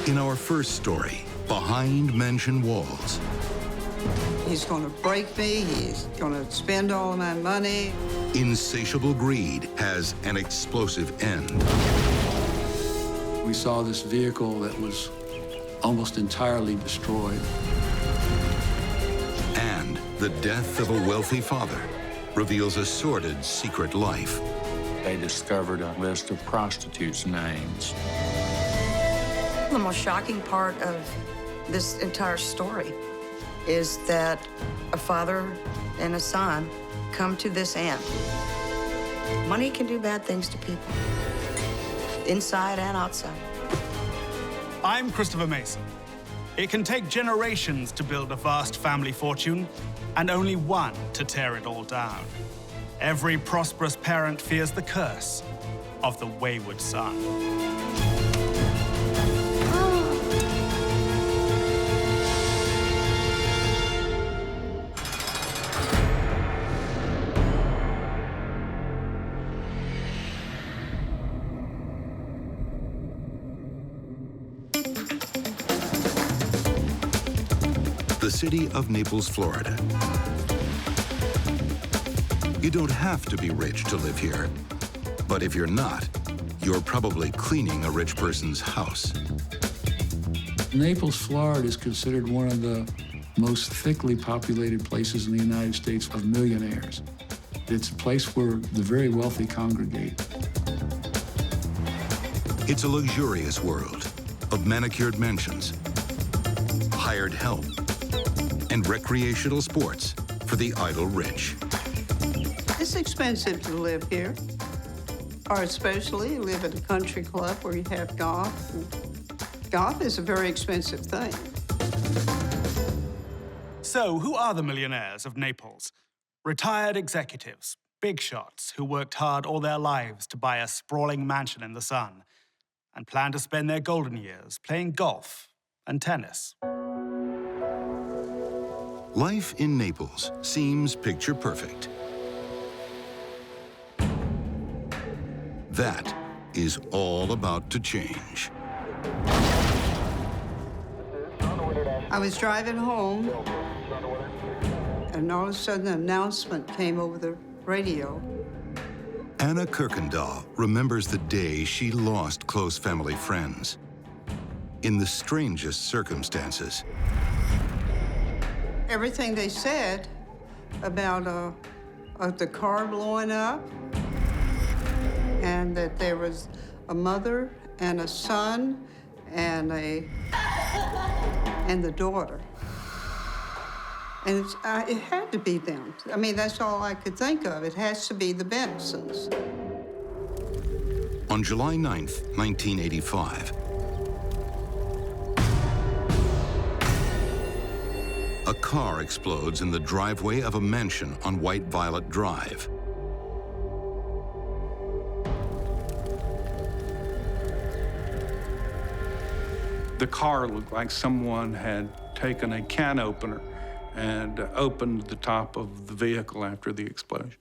In our first story, Behind Mansion Walls. He's going to break me. He's going to spend all of my money. Insatiable greed has an explosive end. We saw this vehicle that was almost entirely destroyed. And the death of a wealthy father reveals a sordid secret life. They discovered a list of prostitutes' names. The most shocking part of this entire story is that a father and a son come to this end. Money can do bad things to people, inside and outside. I'm Christopher Mason. It can take generations to build a vast family fortune, and only one to tear it all down. Every prosperous parent fears the curse of the wayward son. The city of Naples, Florida. You don't have to be rich to live here. But if you're not, you're probably cleaning a rich person's house. Naples, Florida is considered one of the most thickly populated places in the United States of millionaires. It's a place where the very wealthy congregate. It's a luxurious world of manicured mansions, hired help, and recreational sports for the idle rich. It's expensive to live here, or especially live at a country club where you have golf. Golf is a very expensive thing. So, who are the millionaires of Naples? Retired executives, big shots who worked hard all their lives to buy a sprawling mansion in the sun and plan to spend their golden years playing golf and tennis. Life in Naples seems picture perfect. That is all about to change. I was driving home, and all of a sudden an announcement came over the radio. Anna Kirkendall remembers the day she lost close family friends. In the strangest circumstances. Everything they said about the car blowing up, and that there was a mother and a son and the daughter. And it had to be them. I mean, that's all I could think of. It has to be the Bensons. On July 9th, 1985, a car explodes in the driveway of a mansion on White Violet Drive. The car looked like someone had taken a can opener and opened the top of the vehicle after the explosion.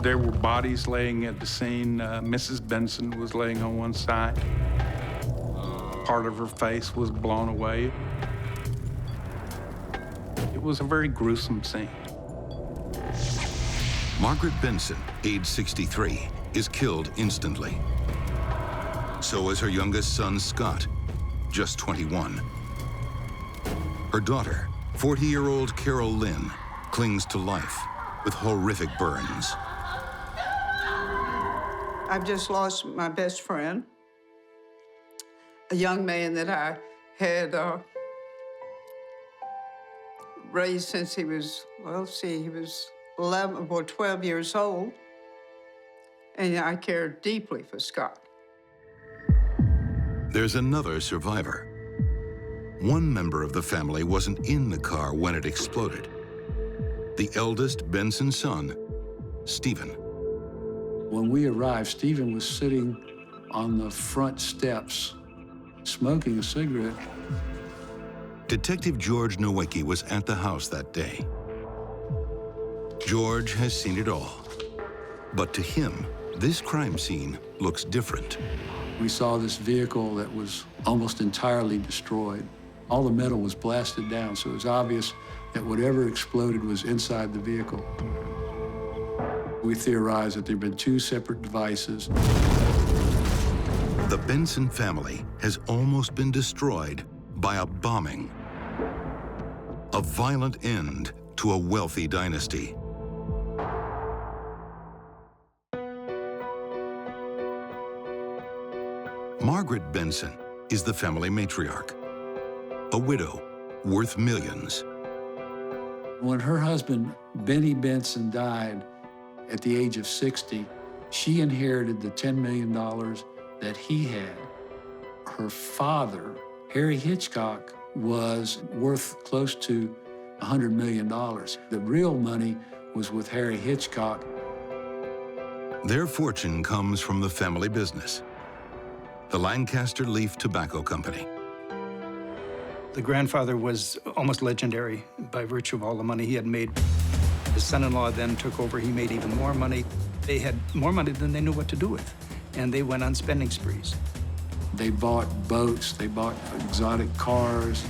There were bodies laying at the scene. Mrs. Benson was laying on one side. Part of her face was blown away. It was a very gruesome scene. Margaret Benson, age 63, is killed instantly. So is her youngest son, Scott, just 21. Her daughter, 40-year-old Carol Lynn, clings to life with horrific burns. I've just lost my best friend, a young man that I had raised since he was, he was 11 or 12 years old, and I cared deeply for Scott. There's another survivor. One member of the family wasn't in the car when it exploded. The eldest Benson son, Stephen. When we arrived, Stephen was sitting on the front steps, smoking a cigarette. Detective George Nowicki was at the house that day. George has seen it all. But to him, this crime scene looks different. We saw this vehicle that was almost entirely destroyed. All the metal was blasted down, so it was obvious that whatever exploded was inside the vehicle. We theorized that there had been two separate devices. The Benson family has almost been destroyed by a bombing. A violent end to a wealthy dynasty. Margaret Benson is the family matriarch, a widow worth millions. When her husband, Benny Benson, died at the age of 60, she inherited the $10 million that he had. Her father, Harry Hitchcock, was worth close to $100 million. The real money was with Harry Hitchcock. Their fortune comes from the family business, the Lancaster Leaf Tobacco Company. The grandfather was almost legendary by virtue of all the money he had made. His son-in-law then took over. He made even more money. They had more money than they knew what to do with, and they went on spending sprees. They bought boats, they bought exotic cars,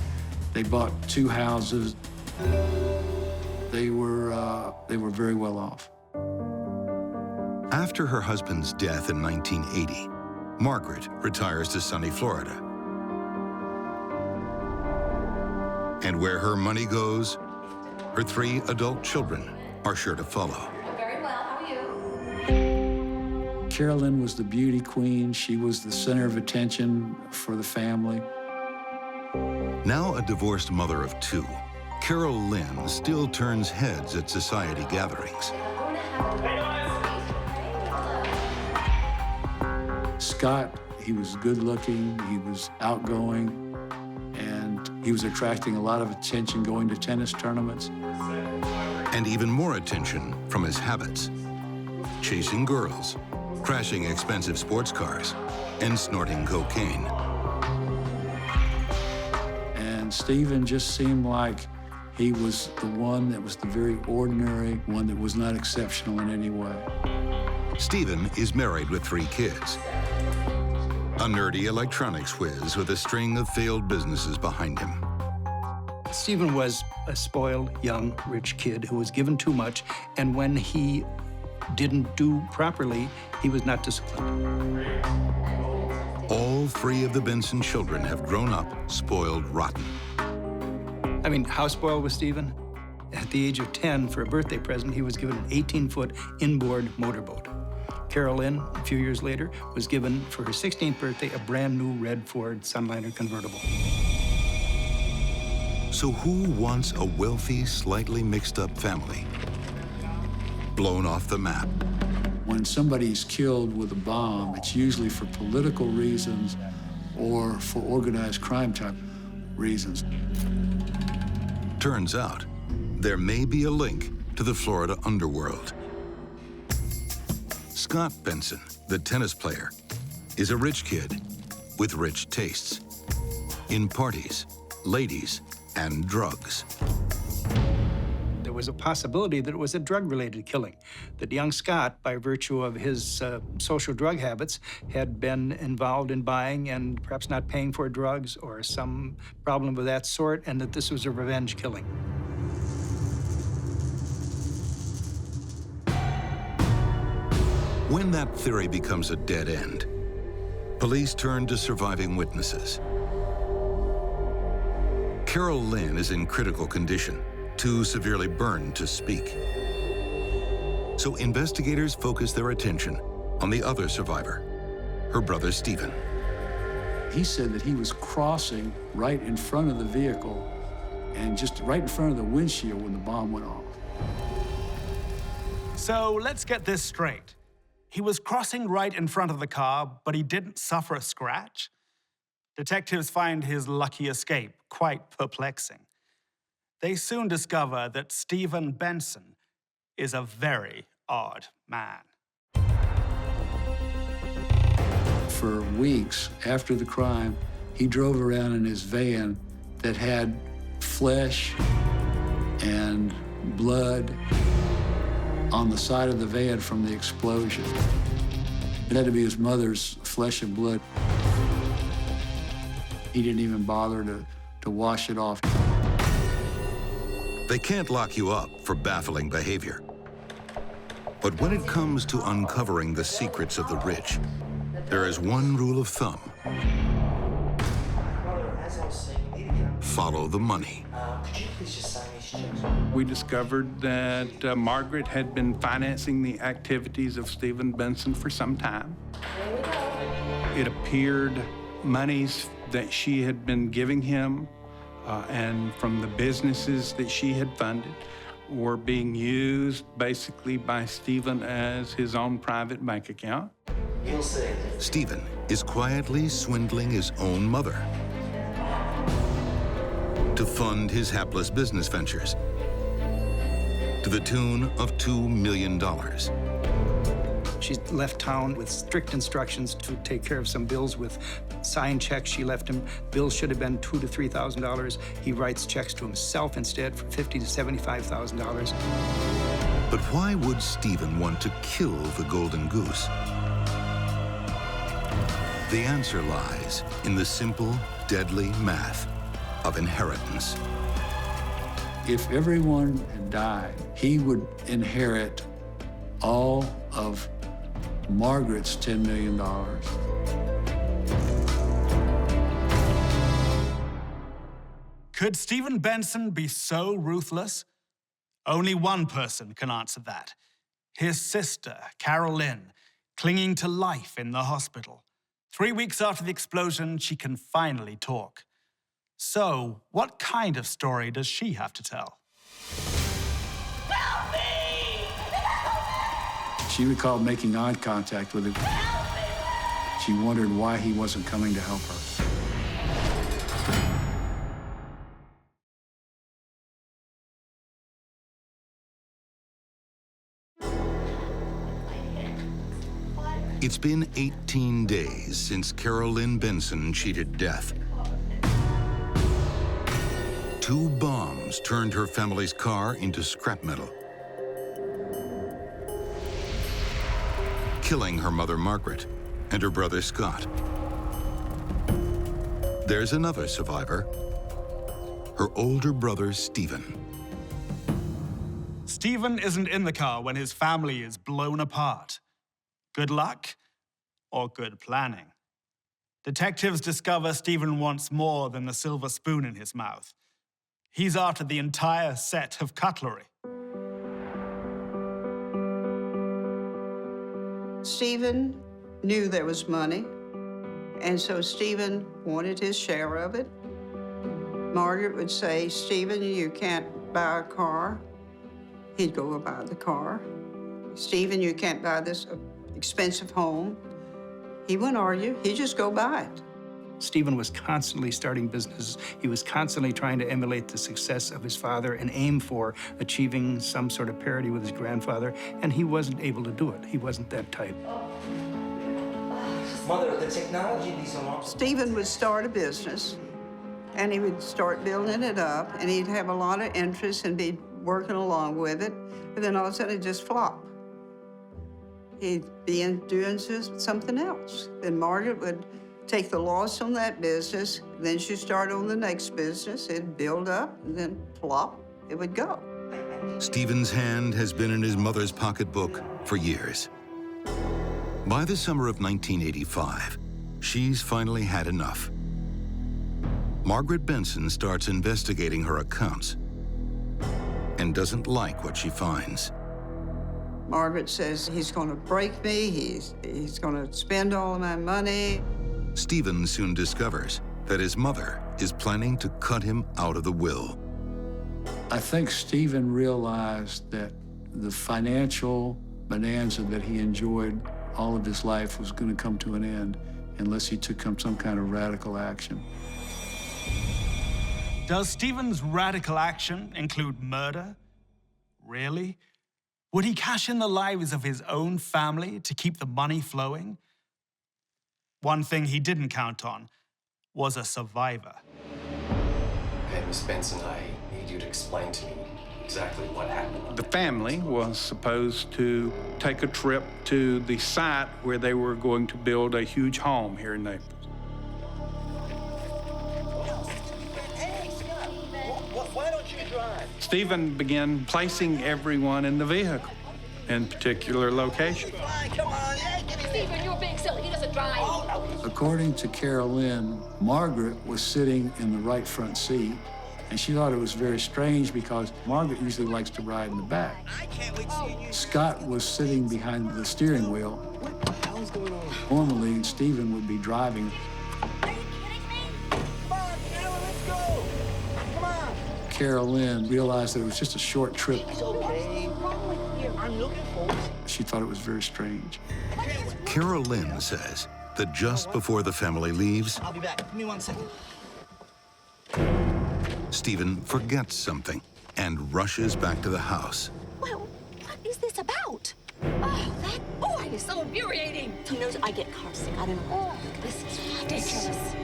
they bought 2 houses. They were very well off. After her husband's death in 1980, Margaret retires to sunny Florida. And where her money goes, her 3 adult children are sure to follow. Very well, how are you? Carolyn was the beauty queen. She was the center of attention for the family. Now a divorced mother of 2, Carol Lynn still turns heads at society gatherings. Scott, he was good looking, he was outgoing, and he was attracting a lot of attention going to tennis tournaments. And even more attention from his habits. Chasing girls, crashing expensive sports cars, and snorting cocaine. And Stephen just seemed like he was the one that was the very ordinary, one that was not exceptional in any way. Stephen is married with 3 kids. A nerdy electronics whiz with a string of failed businesses behind him. Stephen was a spoiled, young, rich kid who was given too much, and when he didn't do properly, he was not disciplined. All 3 of the Benson children have grown up spoiled rotten. I mean, how spoiled was Stephen? At the age of 10, for a birthday present, he was given an 18-foot inboard motorboat. Carol Lynn, a few years later, was given, for her 16th birthday, a brand new red Ford Sunliner convertible. So who wants a wealthy, slightly mixed-up family blown off the map? When somebody's killed with a bomb, it's usually for political reasons or for organized crime type reasons. Turns out, there may be a link to the Florida underworld. Scott Benson, the tennis player, is a rich kid with rich tastes in parties, ladies, and drugs. There was a possibility that it was a drug-related killing, that young Scott, by virtue of his social drug habits, had been involved in buying and perhaps not paying for drugs or some problem of that sort, and that this was a revenge killing. When that theory becomes a dead end, police turn to surviving witnesses. Carol Lynn is in critical condition, too severely burned to speak. So investigators focus their attention on the other survivor, her brother Stephen. He said that he was crossing right in front of the vehicle and just right in front of the windshield when the bomb went off. So let's get this straight. He was crossing right in front of the car, but he didn't suffer a scratch? Detectives find his lucky escape quite perplexing. They soon discover that Stephen Benson is a very odd man. For weeks after the crime, he drove around in his van that had flesh and blood on the side of the van from the explosion. It had to be his mother's flesh and blood. He didn't even bother to wash it off. They can't lock you up for baffling behavior. But when it comes to uncovering the secrets of the rich, there is one rule of thumb. Follow the money. We discovered that Margaret had been financing the activities of Stephen Benson for some time. It appeared monies that she had been giving him and from the businesses that she had funded were being used basically by Stephen as his own private bank account. Stephen is quietly swindling his own mother to fund his hapless business ventures to the tune of $2 million. She left town with strict instructions to take care of some bills with signed checks she left him. Bills should have been $2,000 to $3,000. He writes checks to himself instead for $50,000 to $75,000. But why would Stephen want to kill the golden goose? The answer lies in the simple, deadly math of inheritance. If everyone had died, he would inherit all of Margaret's $10 million. Could Stephen Benson be so ruthless? Only one person can answer that. His sister, Carol Lynn, clinging to life in the hospital. 3 weeks after the explosion, she can finally talk. So, what kind of story does she have to tell? Help me! She recalled making eye contact with him. She wondered why he wasn't coming to help her. It's been 18 days since Carol Lynn Benson cheated death. 2 bombs turned her family's car into scrap metal, killing her mother Margaret and her brother Scott. There's another survivor, her older brother Stephen. Stephen isn't in the car when his family is blown apart. Good luck or good planning? Detectives discover Stephen wants more than the silver spoon in his mouth. He's after the entire set of cutlery. Stephen knew there was money, and so Stephen wanted his share of it. Margaret would say, Stephen, you can't buy a car. He'd go buy the car. Stephen, you can't buy this expensive home. He wouldn't argue, he'd just go buy it. Stephen was constantly starting businesses. He was constantly trying to emulate the success of his father and aim for achieving some sort of parity with his grandfather, and he wasn't able to do it. He wasn't that type. Mother, the technology these alarms... Stephen would start a business, and he would start building it up, and he'd have a lot of interest and be working along with it, but then all of a sudden it'd just flop. He'd be doing something else. Then Margaret would take the loss on that business, then she'd start on the next business. It'd build up, and then plop, it would go. Stephen's hand has been in his mother's pocketbook for years. By the summer of 1985, she's finally had enough. Margaret Benson starts investigating her accounts and doesn't like what she finds. Margaret says he's going to break me, he's going to spend all of my money. Stephen soon discovers that his mother is planning to cut him out of the will. I think Stephen realized that the financial bonanza that he enjoyed all of his life was going to come to an end unless he took some kind of radical action. Does Stephen's radical action include murder? Really? Would he cash in the lives of his own family to keep the money flowing? One thing he didn't count on was a survivor. Okay, Miss Benson, I need you to explain to me exactly what happened. The family was supposed to take a trip to the site where they were going to build a huge home here in Naples. Why don't you drive? Stephen began placing everyone in the vehicle in particular locations. Come on, Stephen, you're being silly. He doesn't drive. According to Carol Lynn, Margaret was sitting in the right front seat, and she thought it was very strange because Margaret usually likes to ride in the back. I can't wait to see you. Scott was sitting behind the steering wheel. What the hell's going on? Normally, Stephen would be driving. Are you kidding me? Come on, Carol, let's go. Come on. Carol Lynn realized that it was just a short trip. It's okay. What's wrong with you? I'm looking forward to She thought it was very strange. Carol Lynn says that just before the family leaves, I'll be back. Give me 1 second. Stephen forgets something and rushes back to the house. Well, what is this about? Oh, it is so infuriating. He knows I get car sick. I don't know. This is ridiculous.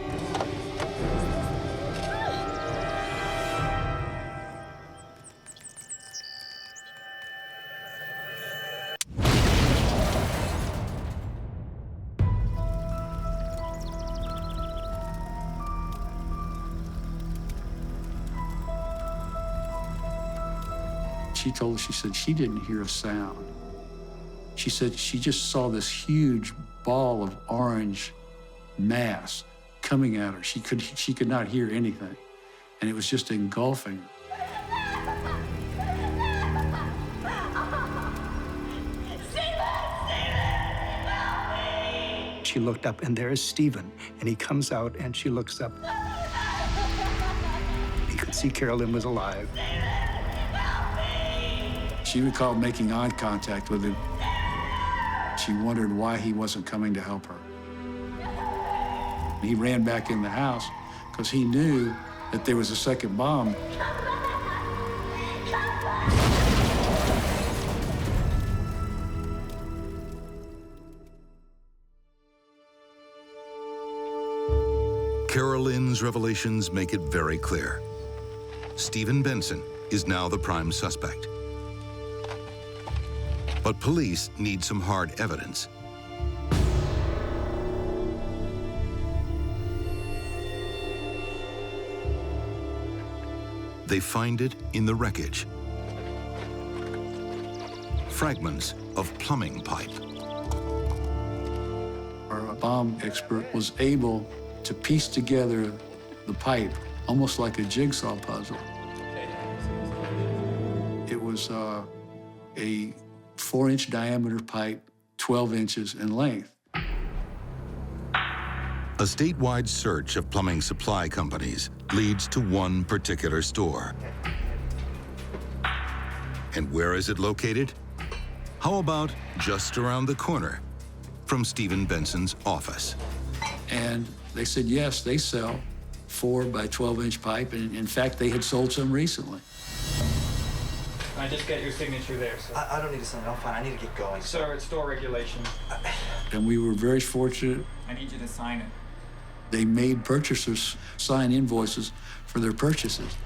She told us, she said she didn't hear a sound. She said she just saw this huge ball of orange mass coming at her. She could not hear anything, and it was just engulfing her. She looked up, and there is Stephen, and he comes out, and she looks up. He could see Carol Lynn was alive. She recalled making eye contact with him. She wondered why he wasn't coming to help her. He ran back in the house because he knew that there was a second bomb. Carol Lynn's revelations make it very clear. Stephen Benson is now the prime suspect. But police need some hard evidence. They find it in the wreckage. Fragments of plumbing pipe. Our bomb expert was able to piece together the pipe almost like a jigsaw puzzle. It was a 4-inch diameter pipe, 12 inches in length. A statewide search of plumbing supply companies leads to one particular store. And where is it located? How about just around the corner from Stephen Benson's office? And they said, yes, they sell 4 by 12-inch pipe, and in fact, they had sold some recently. Can I just get your signature there, sir? I don't need to sign it. I'm fine. I need to get going. Sir, it's store regulation. And we were very fortunate. I need you to sign it. They made purchasers sign invoices for their purchases.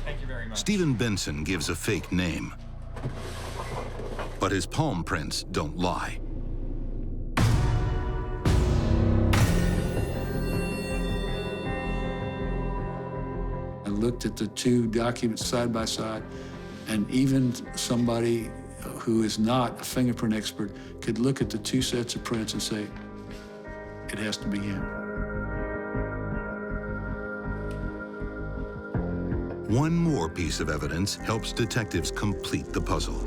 Thank you very much. Stephen Benson gives a fake name, but his palm prints don't lie. I looked at the two documents side by side, and even somebody who is not a fingerprint expert could look at the two sets of prints and say, it has to be him. One more piece of evidence helps detectives complete the puzzle.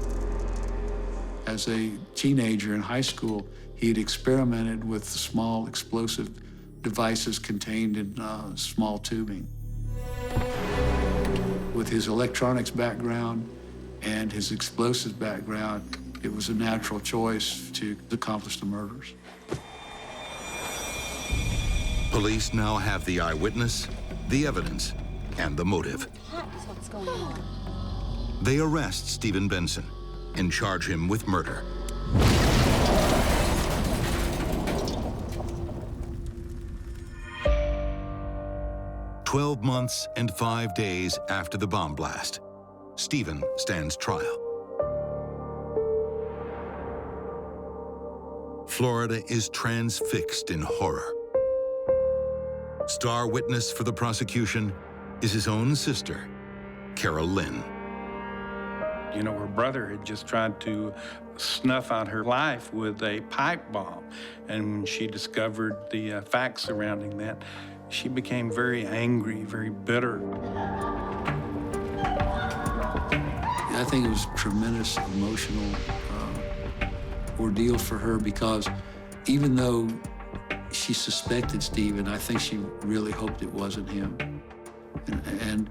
As a teenager in high school, he had experimented with small explosive devices contained in small tubing. With his electronics background and his explosives background, it was a natural choice to accomplish the murders. Police now have the eyewitness, the evidence, and the motive. That is what's going on. They arrest Stephen Benson and charge him with murder. 12 months and 5 days after the bomb blast, Stephen stands trial. Florida is transfixed in horror. Star witness for the prosecution is his own sister, Carol Lynn. You know, her brother had just tried to snuff out her life with a pipe bomb. And when she discovered the facts surrounding that, she became very angry, very bitter. I think it was a tremendous emotional ordeal for her because even though she suspected Stephen, I think she really hoped it wasn't him. And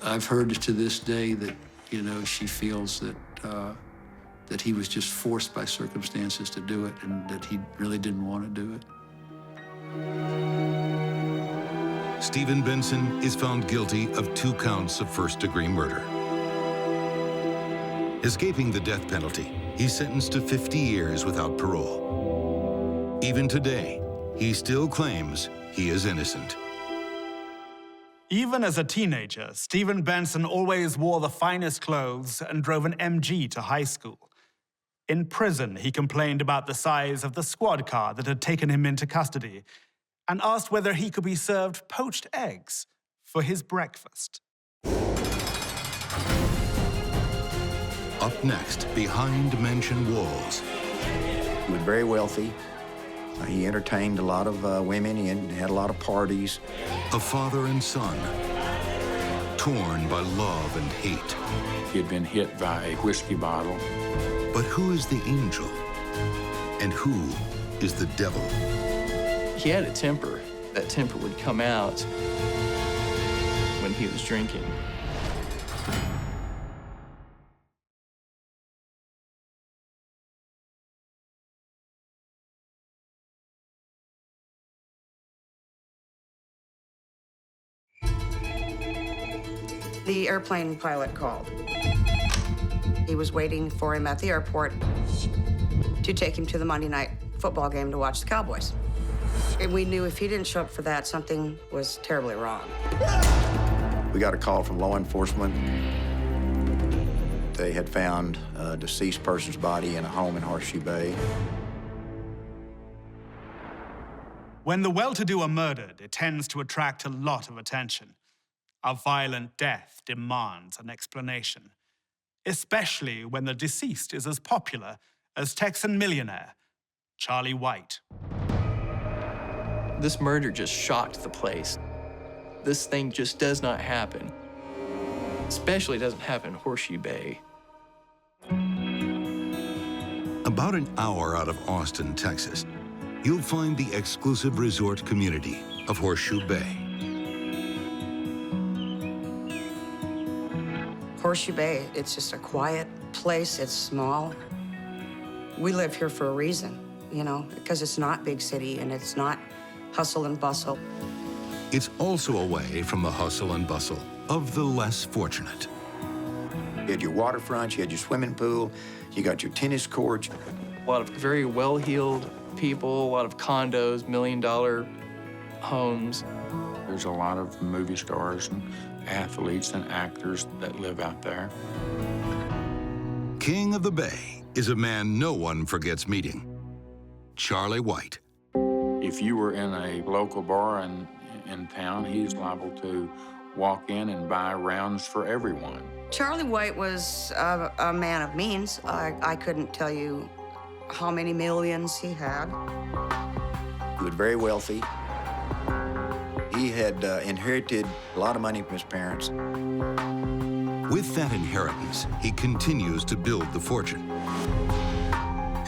I've heard to this day that, you know, she feels that that he was just forced by circumstances to do it and that he really didn't want to do it. Stephen Benson is found guilty of 2 counts of first-degree murder. Escaping the death penalty, he's sentenced to 50 years without parole. Even today, he still claims he is innocent. Even as a teenager, Stephen Benson always wore the finest clothes and drove an MG to high school. In prison, he complained about the size of the squad car that had taken him into custody and asked whether he could be served poached eggs for his breakfast. Up next, behind mansion walls. He was very wealthy. He entertained a lot of women. He had a lot of parties. A father and son, torn by love and hate. He had been hit by a whiskey bottle. But who is the angel? And who is the devil? He had a temper. That temper would come out when he was drinking. The airplane pilot called. He was waiting for him at the airport to take him to the Monday night football game to watch the Cowboys. And we knew if he didn't show up for that, something was terribly wrong. We got a call from law enforcement. They had found a deceased person's body in a home in Horseshoe Bay. When the well-to-do are murdered, it tends to attract a lot of attention. A violent death demands an explanation, especially when the deceased is as popular as Texan millionaire Charlie White. This murder just shocked the place. This thing just does not happen. Especially doesn't happen in Horseshoe Bay. About an hour out of Austin, Texas, you'll find the exclusive resort community of Horseshoe Bay. Horseshoe Bay, it's just a quiet place. It's small. We live here for a reason, you know, because it's not big city and it's not hustle and bustle. It's also away from the hustle and bustle of the less fortunate. You had your waterfront, you had your swimming pool, you got your tennis courts. A lot of very well-heeled people, a lot of condos, million-dollar homes. There's a lot of movie stars and athletes and actors that live out there. King of the Bay is a man no one forgets meeting. Charlie White. If you were in a local bar in town, he's liable to walk in and buy rounds for everyone. Charlie White was a man of means. I couldn't tell you how many millions he had. He was very wealthy. He had inherited a lot of money from his parents. With that inheritance, he continues to build the fortune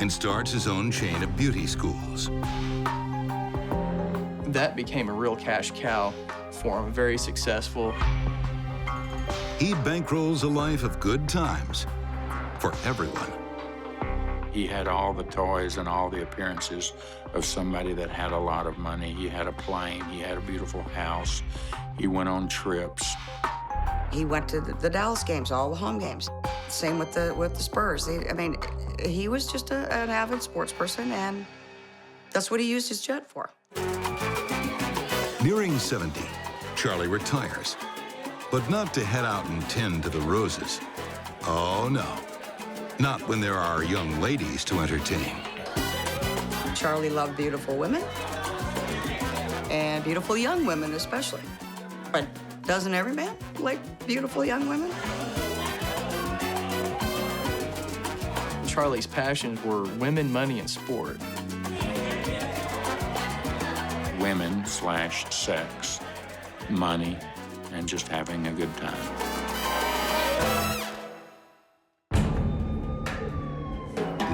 and starts his own chain of beauty schools. That became a real cash cow for him, very successful. He bankrolls a life of good times for everyone. He had all the toys and all the appearances of somebody that had a lot of money. He had a plane, he had a beautiful house, he went on trips. He went to the Dallas games, all the home games. Same with the Spurs. I mean, he was just an avid sports person, and that's what he used his jet for. Nearing 70, Charlie retires, but not to head out and tend to the roses. Oh, no. Not when there are young ladies to entertain. Charlie loved beautiful women, and beautiful young women especially. But doesn't every man like beautiful young women? Charlie's passions were women, money, and sport. Women/sex, money, and just having a good time.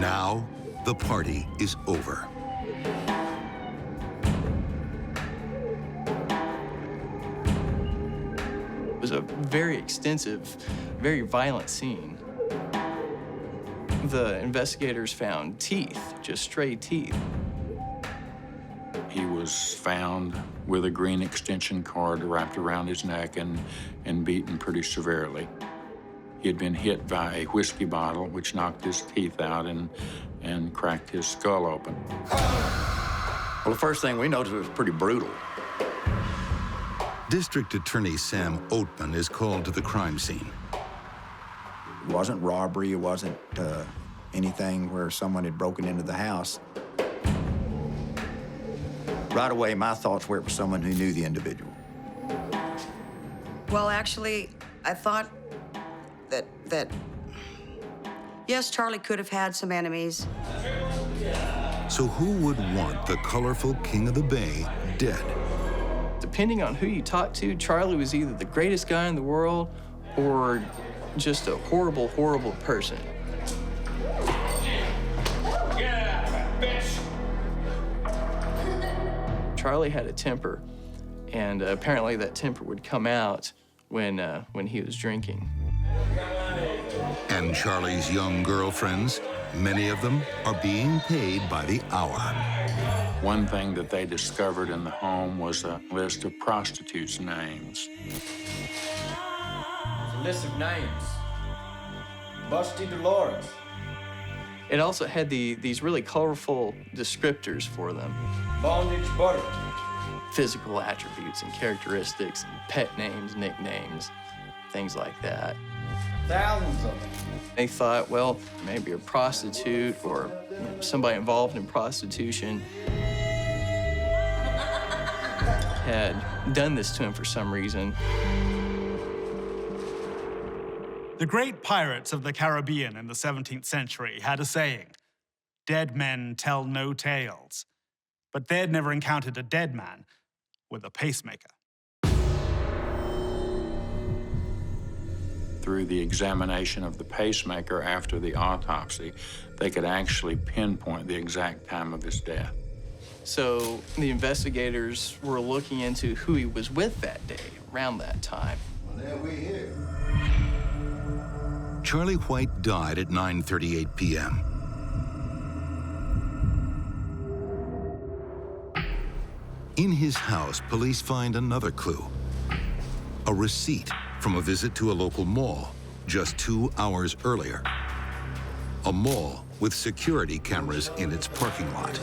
Now, the party is over. It was a very extensive, very violent scene. The investigators found teeth, just stray teeth. He was found with a green extension cord wrapped around his neck and beaten pretty severely. He had been hit by a whiskey bottle, which knocked his teeth out and cracked his skull open. Well, the first thing we noticed was pretty brutal. District Attorney Sam Oatman is called to the crime scene. It wasn't robbery, it wasn't anything where someone had broken into the house. Right away, my thoughts were it was someone who knew the individual. Well, actually, I thought that yes, Charlie could have had some enemies. So who would want the colorful King of the Bay dead? Depending on who you talked to, Charlie was either the greatest guy in the world or just a horrible, horrible person. Charlie had a temper, and apparently that temper would come out when he was drinking. And Charlie's young girlfriends, many of them are being paid by the hour. One thing that they discovered in the home was a list of prostitutes' names. A list of names. Busty Dolores. It also had these really colorful descriptors for them. Bondage Butter. Physical attributes and characteristics, and pet names, nicknames, things like that. Thousands of them. They thought, well, maybe a prostitute or somebody involved in prostitution had done this to him for some reason. The great pirates of the Caribbean in the 17th century had a saying, "Dead men tell no tales." But they'd never encountered a dead man with a pacemaker. Through the examination of the pacemaker after the autopsy, they could actually pinpoint the exact time of his death. So the investigators were looking into who he was with that day, around that time. Well, there we here. Charlie White died at 9:38 p.m. In his house, police find another clue. A receipt from a visit to a local mall just 2 hours earlier. A mall with security cameras in its parking lot.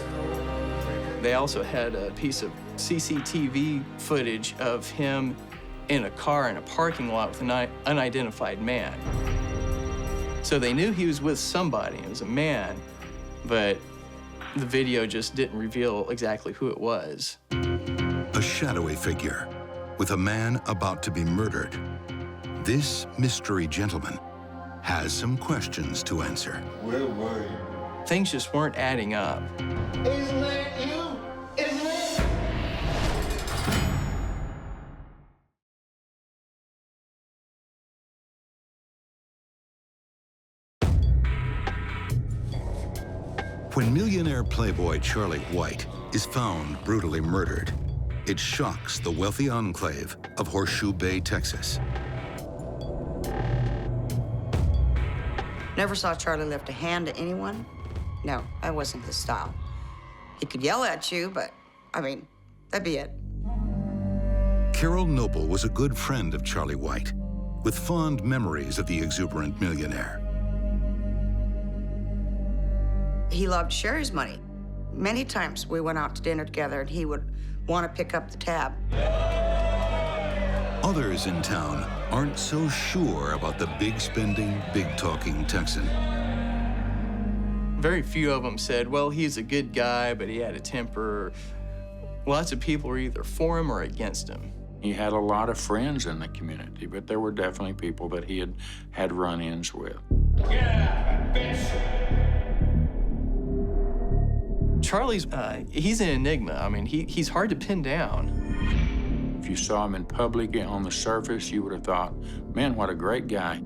They also had a piece of CCTV footage of him in a car in a parking lot with an unidentified man. So they knew he was with somebody, it was a man, but the video just didn't reveal exactly who it was. A shadowy figure with a man about to be murdered. This mystery gentleman has some questions to answer. Where were you? Things just weren't adding up. Isn't that you? Isn't it? When millionaire playboy Charlie White is found brutally murdered, it shocks the wealthy enclave of Horseshoe Bay, Texas. Never saw Charlie lift a hand to anyone. No, that wasn't his style. He could yell at you, but, I mean, that'd be it. Carol Noble was a good friend of Charlie White, with fond memories of the exuberant millionaire. He loved Sherry's money. Many times we went out to dinner together and he would want to pick up the tab. Others in town aren't so sure about the big-spending, big-talking Texan. Very few of them said, well, he's a good guy, but he had a temper. Lots of people were either for him or against him. He had a lot of friends in the community, but there were definitely people that he had run-ins with. Yeah, Benson. Charlie's, he's an enigma. I mean, he's hard to pin down. If you saw him in public on the surface, you would have thought, man, what a great guy.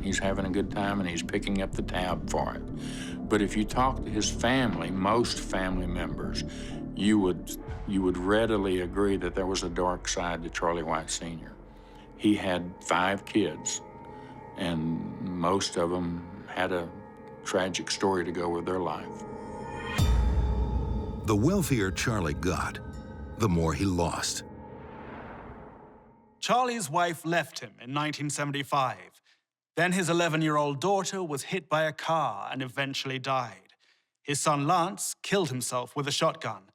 He's having a good time and he's picking up the tab for it. But if you talk to his family, most family members, you would readily agree that there was a dark side to Charlie White Sr. He had 5 kids, and most of them had a tragic story to go with their life. The wealthier Charlie got, the more he lost. Charlie's wife left him in 1975. Then his 11-year-old daughter was hit by a car and eventually died. His son Lance killed himself with a shotgun.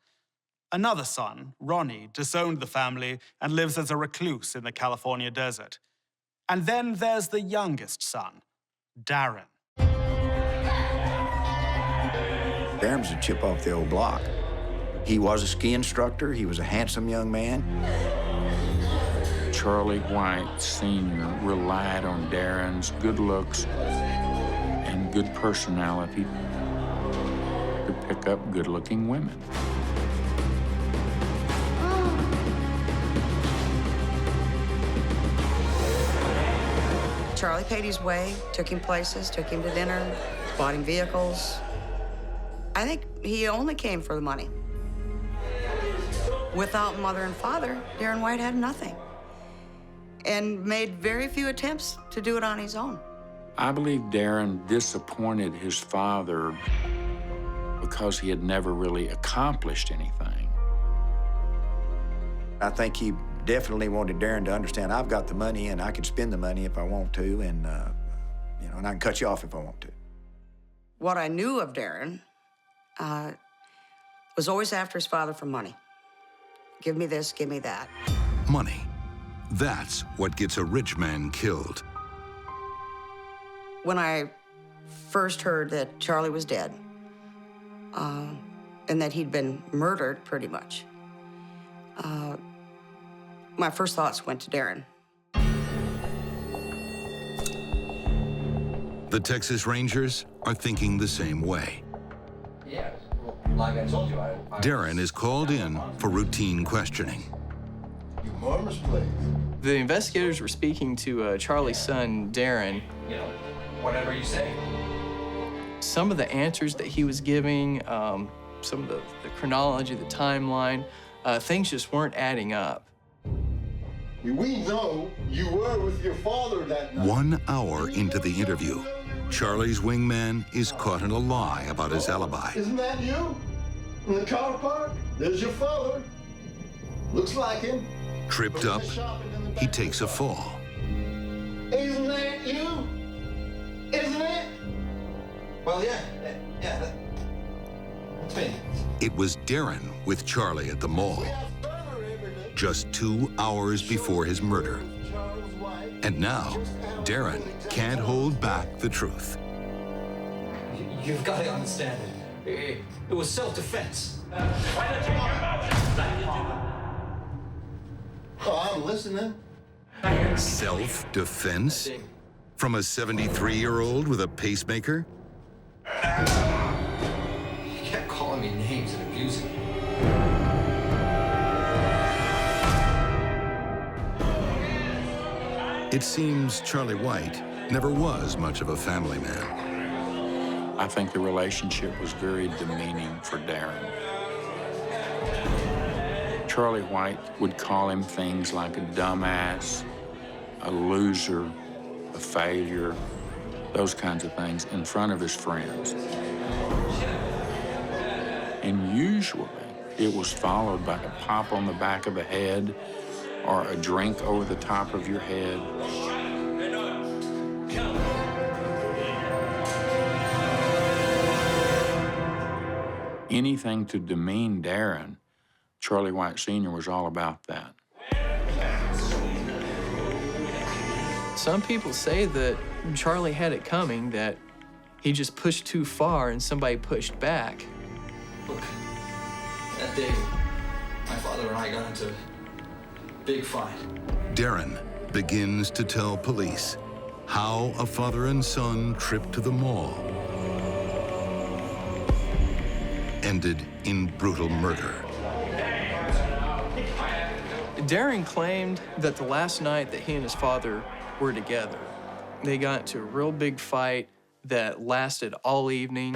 Another son, Ronnie, disowned the family and lives as a recluse in the California desert. And then there's the youngest son, Darren. Darren was a chip off the old block. He was a ski instructor. He was a handsome young man. Charlie White Sr. relied on Darren's good looks and good personality to pick up good-looking women. Charlie paid his way, took him places, took him to dinner, bought him vehicles. I think he only came for the money. Without mother and father, Darren White had nothing, and made very few attempts to do it on his own. I believe Darren disappointed his father because he had never really accomplished anything. I think he definitely wanted Darren to understand I've got the money and I can spend the money if I want to, and and I can cut you off if I want to. What I knew of Darren was always after his father for money. Give me this, give me that. Money. That's what gets a rich man killed. When I first heard that Charlie was dead, and that he'd been murdered, pretty much, my first thoughts went to Darren. The Texas Rangers are thinking the same way. Yes, well, like I told you, Darren is called in for routine questioning. You murmurs, please. The investigators were speaking to Charlie's son, Darren. You know, whatever you say. Some of the answers that he was giving, some of the chronology, the timeline, things just weren't adding up. We know you were with your father that night. 1 hour into the interview, Charlie's wingman is caught in a lie about his alibi. Isn't that you? In the car park? There's your father. Looks like him. Tripped up, he takes a fall. Isn't that you? Isn't it? Well, yeah, that's me. It was Darren with Charlie at the mall, just 2 hours before his murder. And now, Darren can't hold back the truth. You've got to understand it. It was self-defense. Oh, I'm listening. Self-defense? From a 73-year-old with a pacemaker? You kept calling me names and abusing me. It seems Charlie White never was much of a family man. I think the relationship was very demeaning for Darren. Charlie White would call him things like a dumbass, a loser, a failure, those kinds of things in front of his friends. And usually it was followed by a pop on the back of the head or a drink over the top of your head. Anything to demean Darren, Charlie White Sr. was all about that. Some people say that Charlie had it coming, that he just pushed too far and somebody pushed back. Look, that day, my father and I got into a big fight. Darren begins to tell police how a father and son trip to the mall ended in brutal murder. Darren claimed that the last night that he and his father were together, they got into a real big fight that lasted all evening.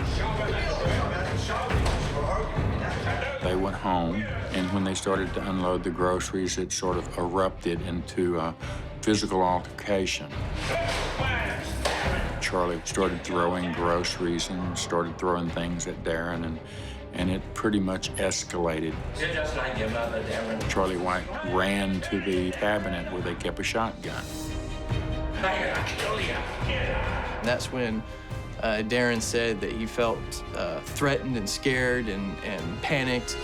They went home, and when they started to unload the groceries, it sort of erupted into a physical altercation. Charlie started throwing groceries and started throwing things at Darren, and it pretty much escalated. You're just like your mother, Darren. Charlie White ran to the cabinet where they kept a shotgun. I'm gonna kill you. That's when Darren said that he felt threatened and scared and panicked.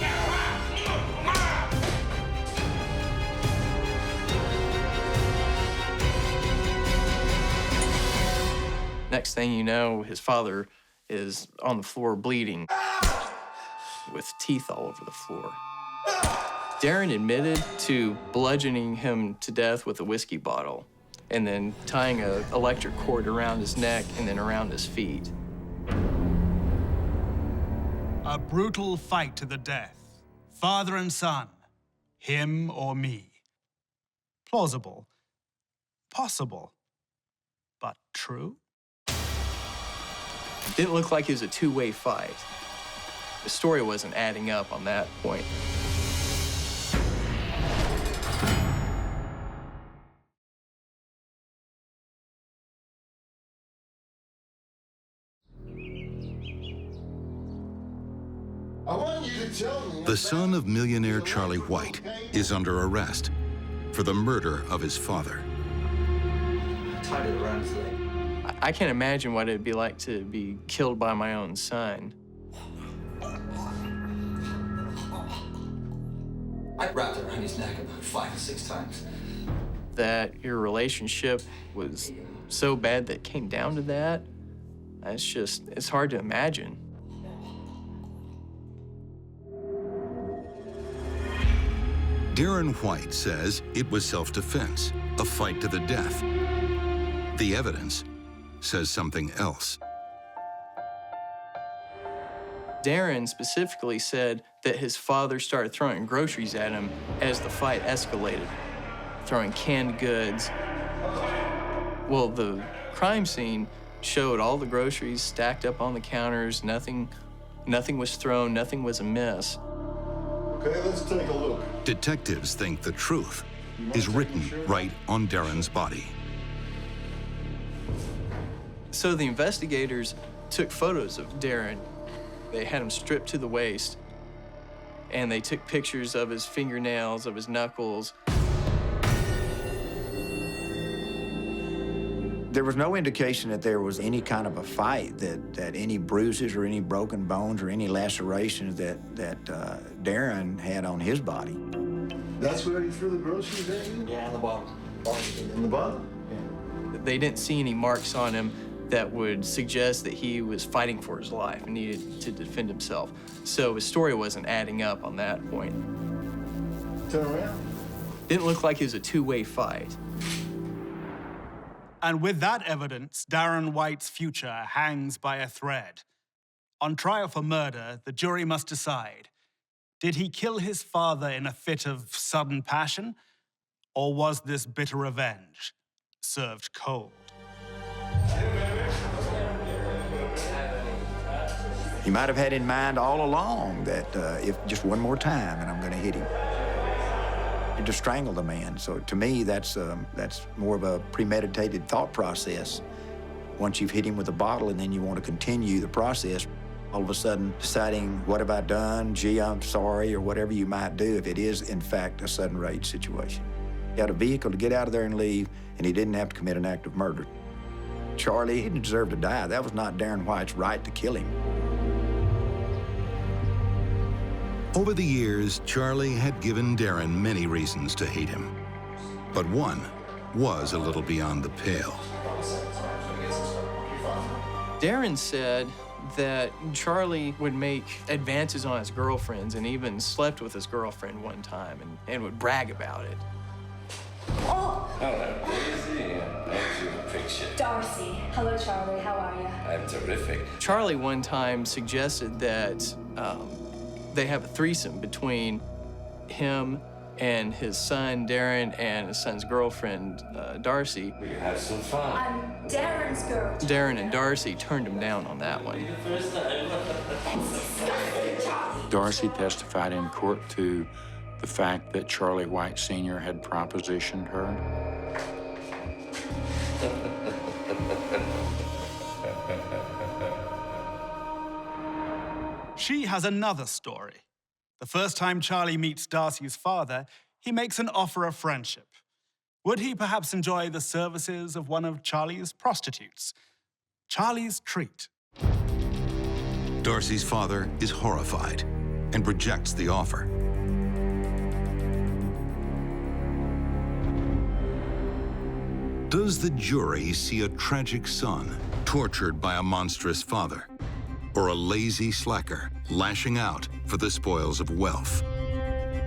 Next thing you know, his father is on the floor bleeding with teeth all over the floor. Darren admitted to bludgeoning him to death with a whiskey bottle and then tying an electric cord around his neck and then around his feet. A brutal fight to the death. Father and son, him or me. Plausible, possible, but true? Didn't look like it was a two-way fight. The story wasn't adding up on that point. I want you to tell me. The son of millionaire Charlie White is under arrest for the murder of his father. I tied it around his leg. I can't imagine what it'd be like to be killed by my own son. I wrapped it around his neck about 5 or 6 times. That your relationship was so bad that it came down to that, it's hard to imagine. Darren White says it was self-defense, a fight to the death. The evidence says something else. Darren specifically said that his father started throwing groceries at him as the fight escalated, throwing canned goods. Well, the crime scene showed all the groceries stacked up on the counters. Nothing was thrown, nothing was amiss. Okay, let's take a look. Detectives think the truth is written right on Darren's body. So the investigators took photos of Darren. They had him stripped to the waist, and they took pictures of his fingernails, of his knuckles. There was no indication that there was any kind of a fight, that any bruises or any broken bones or any lacerations that Darren had on his body. That's where he threw the groceries at you? Yeah, in the bottom. In the bottom? Yeah. They didn't see any marks on him that would suggest that he was fighting for his life and needed to defend himself. So his story wasn't adding up on that point. Turn around. Didn't look like it was a two-way fight. And with that evidence, Darren White's future hangs by a thread. On trial for murder, the jury must decide, did he kill his father in a fit of sudden passion, or was this bitter revenge served cold? He might have had in mind all along that if just one more time and I'm going to hit him. To strangle the man. So to me, that's more of a premeditated thought process. Once you've hit him with a bottle and then you want to continue the process, all of a sudden deciding, what have I done? Gee, I'm sorry, or whatever you might do if it is, in fact, a sudden rage situation. He had a vehicle to get out of there and leave, and he didn't have to commit an act of murder. Charlie, he didn't deserve to die. That was not Darren White's right to kill him. Over the years, Charlie had given Darren many reasons to hate him. But one was a little beyond the pale. Darren said that Charlie would make advances on his girlfriends and even slept with his girlfriend one time and would brag about it. Oh! Hello, Daisy. Nice to picture. Darcy. Hello, Charlie. How are you? I'm terrific. Charlie one time suggested that they have a threesome between him and his son, Darren, and his son's girlfriend, Darcy. We have some fun. I'm Darren's girl. Darren and Darcy turned him down on that one. Darcy testified in court to the fact that Charlie White Sr. had propositioned her. She has another story. The first time Charlie meets Darcy's father, he makes an offer of friendship. Would he perhaps enjoy the services of one of Charlie's prostitutes? Charlie's treat. Darcy's father is horrified and rejects the offer. Does the jury see a tragic son tortured by a monstrous father, or a lazy slacker lashing out for the spoils of wealth?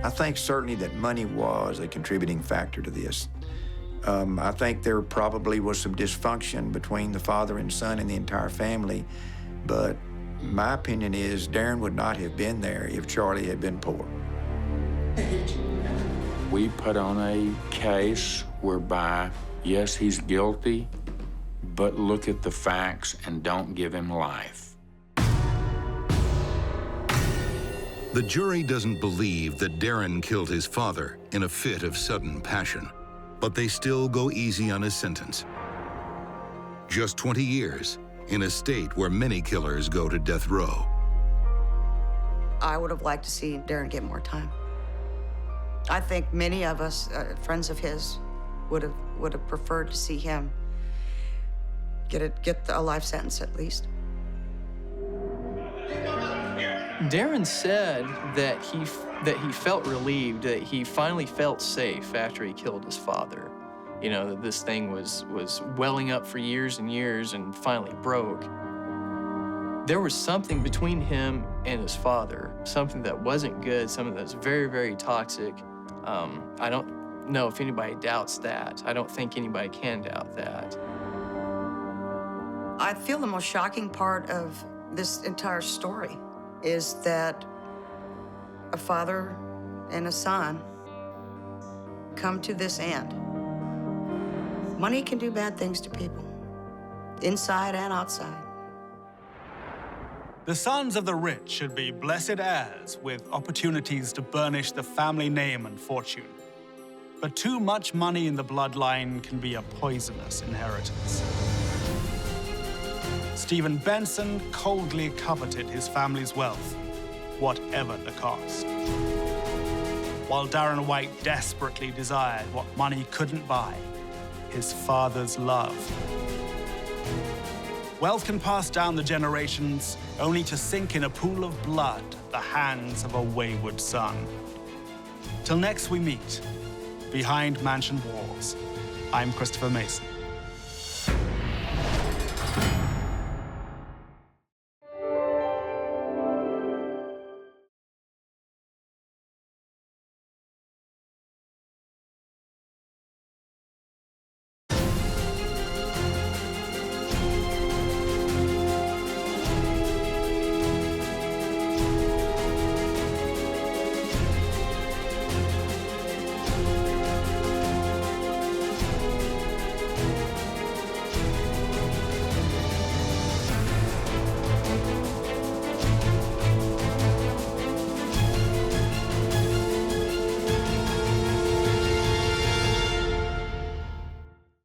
I think certainly that money was a contributing factor to this. I think there probably was some dysfunction between the father and son and the entire family, but my opinion is Darren would not have been there if Charlie had been poor. We put on a case whereby, yes, he's guilty, but look at the facts and don't give him life. The jury doesn't believe that Darren killed his father in a fit of sudden passion, but they still go easy on his sentence. Just 20 years in a state where many killers go to death row. I would have liked to see Darren get more time. I think many of us, friends of his, would have preferred to see him get a life sentence at least. Darren said that he felt relieved, that he finally felt safe after he killed his father. You know, that this thing was welling up for years and years and finally broke. There was something between him and his father, something that wasn't good, something that was very, very toxic. I don't know if anybody doubts that. I don't think anybody can doubt that. I feel the most shocking part of this entire story is that a father and a son come to this end. Money can do bad things to people, inside and outside. The sons of the rich should be blessed heirs with opportunities to burnish the family name and fortune. But too much money in the bloodline can be a poisonous inheritance. Stephen Benson coldly coveted his family's wealth, whatever the cost. While Darren White desperately desired what money couldn't buy, his father's love. Wealth can pass down the generations, only to sink in a pool of blood at the hands of a wayward son. Till next we meet, behind mansion walls, I'm Christopher Mason.